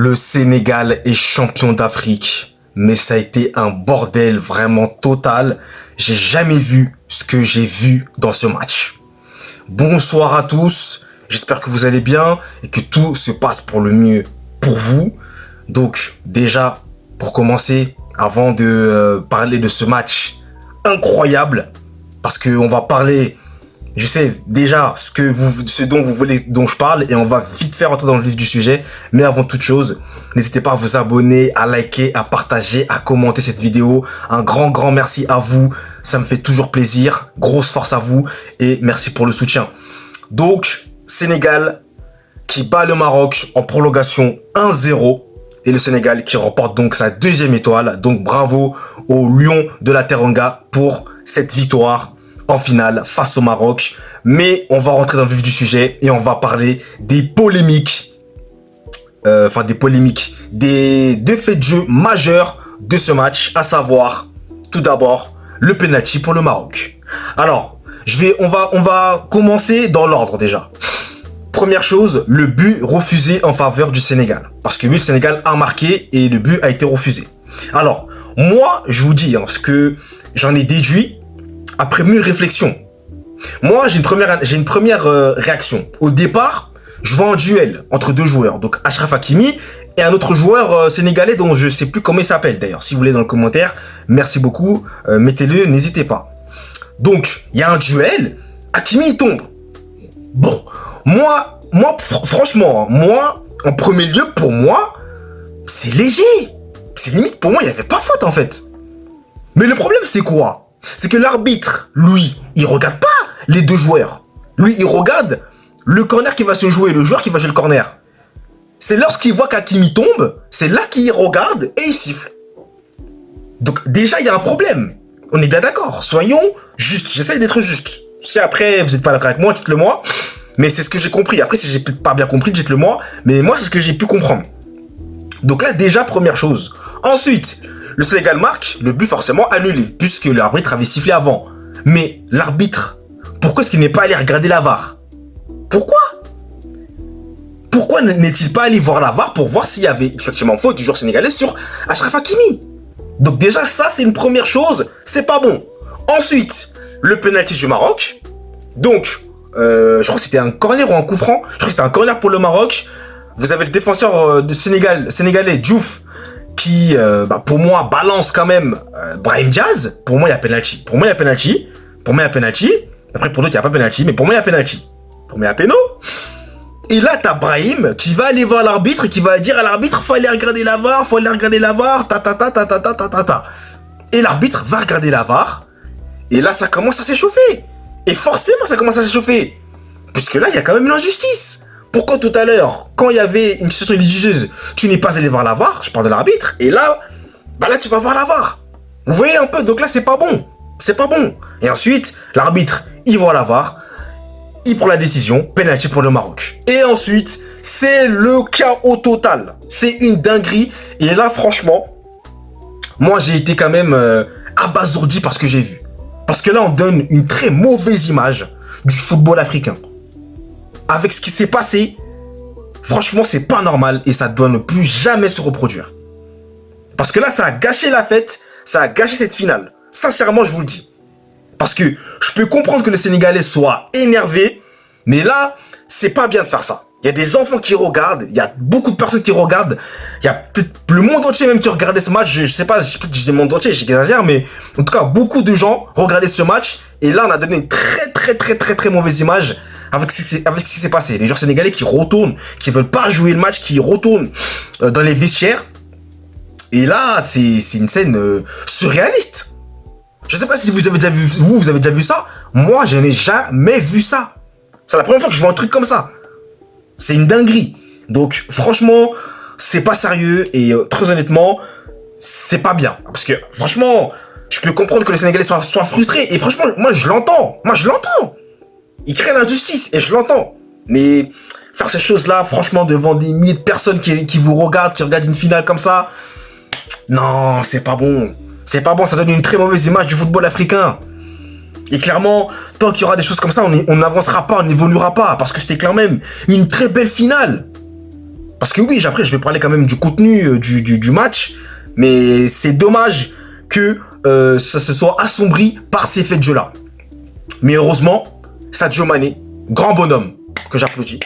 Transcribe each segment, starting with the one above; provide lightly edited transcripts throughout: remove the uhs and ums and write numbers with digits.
Le Sénégal est champion d'Afrique, mais ça a été un bordel vraiment total. J'ai jamais vu ce que j'ai vu dans ce match. Bonsoir à tous, j'espère que vous allez bien et que tout se passe pour le mieux pour vous. Donc déjà, pour commencer, avant de parler de ce match incroyable, parce qu'on va parler, je sais déjà ce dont vous voulez, dont je parle, et on va vite faire rentrer dans le vif du sujet. Mais avant toute chose, n'hésitez pas à vous abonner, à liker, à partager, à commenter cette vidéo. Un grand merci à vous, ça me fait toujours plaisir. Grosse force à vous et merci pour le soutien. Donc, Sénégal qui bat le Maroc en prolongation 1-0. Et le Sénégal qui remporte donc sa deuxième étoile. Donc bravo aux Lions de la Teranga pour cette victoire en finale face au Maroc. Mais on va rentrer dans le vif du sujet et on va parler des polémiques. Des deux faits de jeu majeurs de ce match, à savoir tout d'abord le penalty pour le Maroc. Alors, on va commencer dans l'ordre déjà. Première chose, le but refusé en faveur du Sénégal. Parce que oui, le Sénégal a marqué et le but a été refusé. Alors, moi, je vous dis ce que j'en ai déduit après mûre réflexion. Moi, j'ai une première réaction. Au départ, je vois un duel entre deux joueurs. Donc, Achraf Hakimi et un autre joueur sénégalais dont je ne sais plus comment il s'appelle d'ailleurs. Si vous voulez dans le commentaire, merci beaucoup. Mettez-le, n'hésitez pas. Donc, il y a un duel. Hakimi, il tombe. Bon. Franchement, en premier lieu, pour moi, c'est léger. C'est limite, pour moi, il n'y avait pas faute, en fait. Mais le problème, c'est quoi? C'est que l'arbitre, lui, il regarde pas les deux joueurs. Lui, il regarde le corner qui va se jouer, le joueur qui va jouer le corner. C'est lorsqu'il voit qu'Hakimi tombe, c'est là qu'il regarde et il siffle. Donc, déjà, il y a un problème. On est bien d'accord. Soyons justes. J'essaye d'être juste. Si après, vous n'êtes pas d'accord avec moi, dites-le moi. Mais c'est ce que j'ai compris. Après, si j'ai peut-être pas bien compris, dites-le moi. Mais moi, c'est ce que j'ai pu comprendre. Donc là, déjà, première chose. Ensuite, le Sénégal marque, le but forcément annulé, puisque l'arbitre avait sifflé avant. Mais l'arbitre, pourquoi est-ce qu'il n'est pas allé regarder la VAR? Pourquoi n'est-il pas allé voir la VAR pour voir s'il y avait effectivement faute du joueur sénégalais sur Achraf Hakimi? Donc déjà, ça, c'est une première chose. C'est pas bon. Ensuite, le penalty du Maroc. Donc, je crois que c'était un corner ou un coup franc. Je crois que c'était un corner pour le Maroc. Vous avez le défenseur sénégalais, Diouf, qui, pour moi, balance quand même Brahim Diaz. Pour moi, il y a penalty. Après, pour d'autres, il n'y a pas penalty. Mais pour moi, il y a penalty. Pour moi, il y a péno. Et là, t'as Brahim qui va aller voir l'arbitre et qui va dire à l'arbitre, faut aller regarder la VAR, Et l'arbitre va regarder la VAR. Et là, ça commence à s'échauffer. Et forcément, ça commence à s'échauffer. Puisque là, il y a quand même une injustice. Pourquoi tout à l'heure, quand il y avait une situation litigieuse, tu n'es pas allé voir la VAR, je parle de l'arbitre, et là, là, tu vas voir la VAR. Vous voyez un peu, donc là, c'est pas bon. C'est pas bon. Et ensuite, l'arbitre, il voit la VAR, il prend la décision, penalty pour le Maroc. Et ensuite, c'est le chaos total. C'est une dinguerie. Et là, franchement, moi, j'ai été quand même abasourdi par ce que j'ai vu. Parce que là, on donne une très mauvaise image du football africain. Avec ce qui s'est passé, franchement, c'est pas normal et ça doit ne plus jamais se reproduire. Parce que là, ça a gâché la fête, ça a gâché cette finale. Sincèrement, je vous le dis. Parce que je peux comprendre que les Sénégalais soient énervés, mais là, c'est pas bien de faire ça. Il y a des enfants qui regardent, il y a beaucoup de personnes qui regardent, il y a peut-être le monde entier même qui regardait ce match, je sais pas, je dis le monde entier, j'exagère, mais en tout cas, beaucoup de gens regardaient ce match, et là, on a donné une très mauvaise image avec ce qui s'est passé. Les joueurs sénégalais qui retournent, qui veulent pas jouer le match, qui retournent dans les vestiaires, et là, c'est une scène surréaliste. Je sais pas si vous avez déjà vu, vous avez déjà vu ça. Moi, je n'ai jamais vu ça. C'est la première fois que je vois un truc comme ça. C'est une dinguerie. Donc, franchement, c'est pas sérieux et très honnêtement, c'est pas bien. Parce que, franchement, je peux comprendre que les Sénégalais soient frustrés. Et franchement, moi, je l'entends. Ils créent l'injustice et je l'entends. Mais faire ces choses-là, franchement, devant des milliers de personnes qui vous regardent, qui regardent une finale comme ça, non, c'est pas bon. C'est pas bon, ça donne une très mauvaise image du football africain. Et clairement, tant qu'il y aura des choses comme ça, on n'avancera pas, on n'évoluera pas. Parce que c'était quand même une très belle finale. Parce que oui, après, je vais parler quand même du contenu du match, mais c'est dommage que ça se soit assombri par ces faits de jeu-là. Mais heureusement, Sadio Mané, grand bonhomme, que j'applaudis.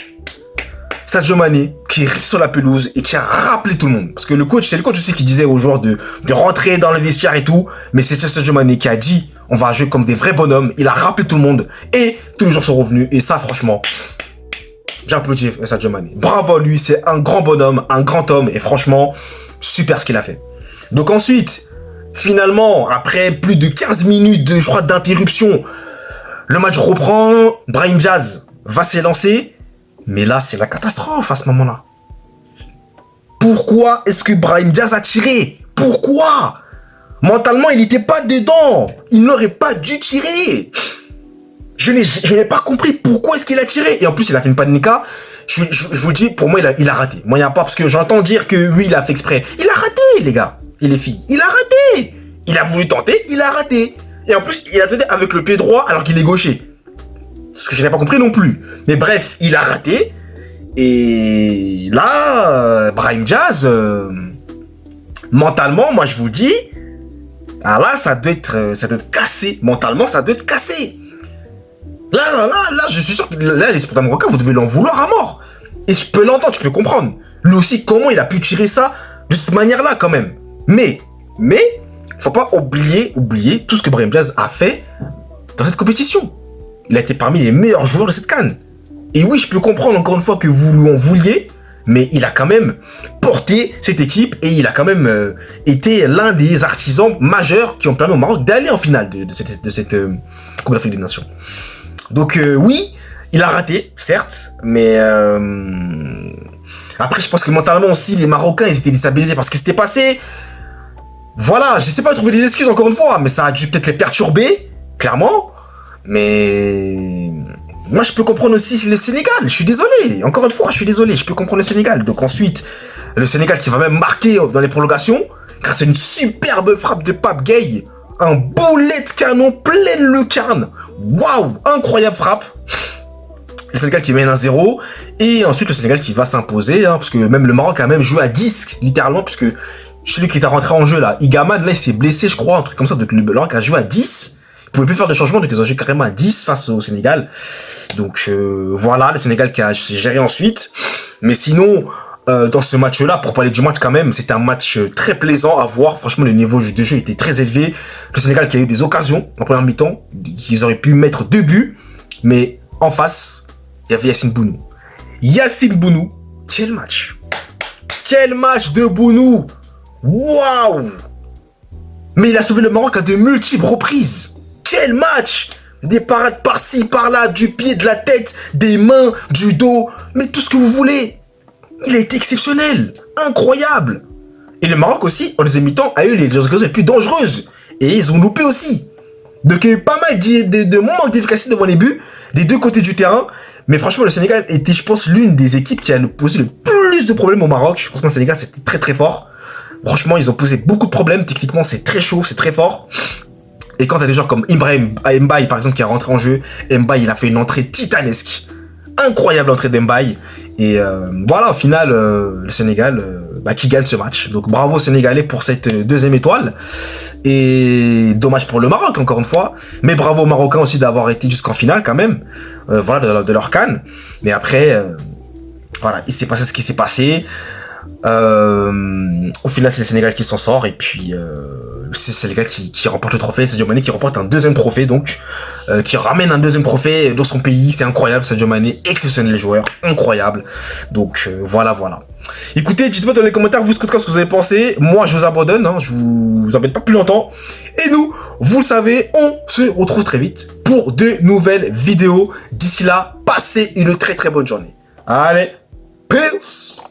Sadio Mané, qui est resté sur la pelouse et qui a rappelé tout le monde. Parce que c'est le coach aussi qui disait aux joueurs de rentrer dans le vestiaire et tout. Mais c'est Sadio Mané qui a dit, on va jouer comme des vrais bonhommes. Il a rappelé tout le monde et tous les joueurs sont revenus. Et ça, franchement, j'applaudis Sadio Mané. Bravo à lui, c'est un grand bonhomme, un grand homme. Et franchement, super ce qu'il a fait. Donc ensuite, finalement, après plus de 15 minutes, je crois, d'interruption, le match reprend. Brahim Diaz va s'élancer. Mais là, c'est la catastrophe à ce moment-là. Pourquoi est-ce que Brahim Diaz a tiré? Pourquoi? Mentalement, il n'était pas dedans. Il n'aurait pas dû tirer. Je n'ai pas compris pourquoi est-ce qu'il a tiré. Et en plus, il a fait une panika. Je vous dis, pour moi, il a raté. Moi, il n'y a pas, parce que j'entends dire que oui, il a fait exprès. Il a raté, les gars et les filles. Il a raté. Il a voulu tenter, il a raté. Et en plus, il a tenté avec le pied droit alors qu'il est gaucher. Ce que je n'ai pas compris non plus. Mais bref, il a raté. Et là, Brahim Diaz, mentalement, moi je vous dis, ah là, ça doit être cassé. Mentalement, ça doit être cassé. Là, je suis sûr que là, les supporters marocains, vous devez l'en vouloir à mort. Et je peux l'entendre, je peux comprendre. Lui aussi, comment il a pu tirer ça de cette manière-là, quand même. Mais, faut pas oublier tout ce que Brahim Diaz a fait dans cette compétition. Il a été parmi les meilleurs joueurs de cette CAN. Et oui, je peux comprendre encore une fois que vous lui en vouliez, mais il a quand même porté cette équipe et il a quand même été l'un des artisans majeurs qui ont permis au Maroc d'aller en finale de cette Coupe d'Afrique des Nations. Donc oui, il a raté, certes, mais après je pense que mentalement aussi, les Marocains, ils étaient déstabilisés par ce qui s'était passé. Voilà, je sais pas trouver des excuses encore une fois, mais ça a dû peut-être les perturber, clairement. Mais moi je peux comprendre aussi le Sénégal, je suis désolé, encore une fois je suis désolé, je peux comprendre le Sénégal. Donc ensuite, le Sénégal qui va même marquer dans les prolongations, grâce à une superbe frappe de Pape Gueye, un boulet de canon pleine lucarne, waouh, incroyable frappe. Le Sénégal qui mène 1-0, et ensuite le Sénégal qui va s'imposer, parce que même le Maroc a même joué à 10, littéralement, puisque celui qui est rentré en jeu là, Igaman, là il s'est blessé je crois, un truc comme ça, donc le Maroc a joué à 10. Ils pouvaient plus faire de changement, donc ils ont joué carrément à 10 face au Sénégal. Donc voilà, le Sénégal qui a géré ensuite. Mais sinon, dans ce match-là, pour parler du match quand même, c'était un match très plaisant à voir. Franchement, le niveau de jeu était très élevé. Le Sénégal qui a eu des occasions en première mi-temps, qu'ils auraient pu mettre 2 buts. Mais en face, il y avait Yassine Bounou. Yassine Bounou, quel match! Quel match de Bounou! Waouh! Mais il a sauvé le Maroc à de multiples reprises. Quel match! Des parades par-ci, par-là, du pied, de la tête, des mains, du dos, mais tout ce que vous voulez. Il a été exceptionnel, incroyable. Et le Maroc aussi, en deuxième mi-temps, a eu les occasions les plus dangereuses. Et ils ont loupé aussi. Donc il y a eu pas mal de manque d'efficacité devant les buts, des deux côtés du terrain. Mais franchement, le Sénégal était, je pense, l'une des équipes qui a posé le plus de problèmes au Maroc. Je pense que le Sénégal, c'était très très fort. Franchement, ils ont posé beaucoup de problèmes. Techniquement, c'est très chaud, c'est très fort. Et quand t'as des joueurs comme Ibrahim Mbaye, par exemple, qui est rentré en jeu, Mbaye, il a fait une entrée titanesque. Incroyable entrée d'Mbaye. Et voilà, au final, le Sénégal qui gagne ce match. Donc bravo aux Sénégalais pour cette deuxième étoile. Et dommage pour le Maroc, encore une fois. Mais bravo aux Marocains aussi d'avoir été jusqu'en finale, quand même. Voilà, de leur CAN. Mais après, voilà, il s'est passé ce qui s'est passé. Au final, c'est le Sénégal qui s'en sort. Et puis... c'est le Sénégal qui remporte le trophée. Sadio Mané qui remporte un deuxième trophée, donc qui ramène un deuxième trophée dans son pays. C'est incroyable, Sadio Mané, exceptionnel joueur, incroyable. Donc voilà. Écoutez, dites-moi dans les commentaires ce que vous avez pensé. Moi je vous abandonne, je vous embête pas plus longtemps. Et nous, vous le savez, on se retrouve très vite pour de nouvelles vidéos. D'ici là, passez une très très bonne journée. Allez, peace.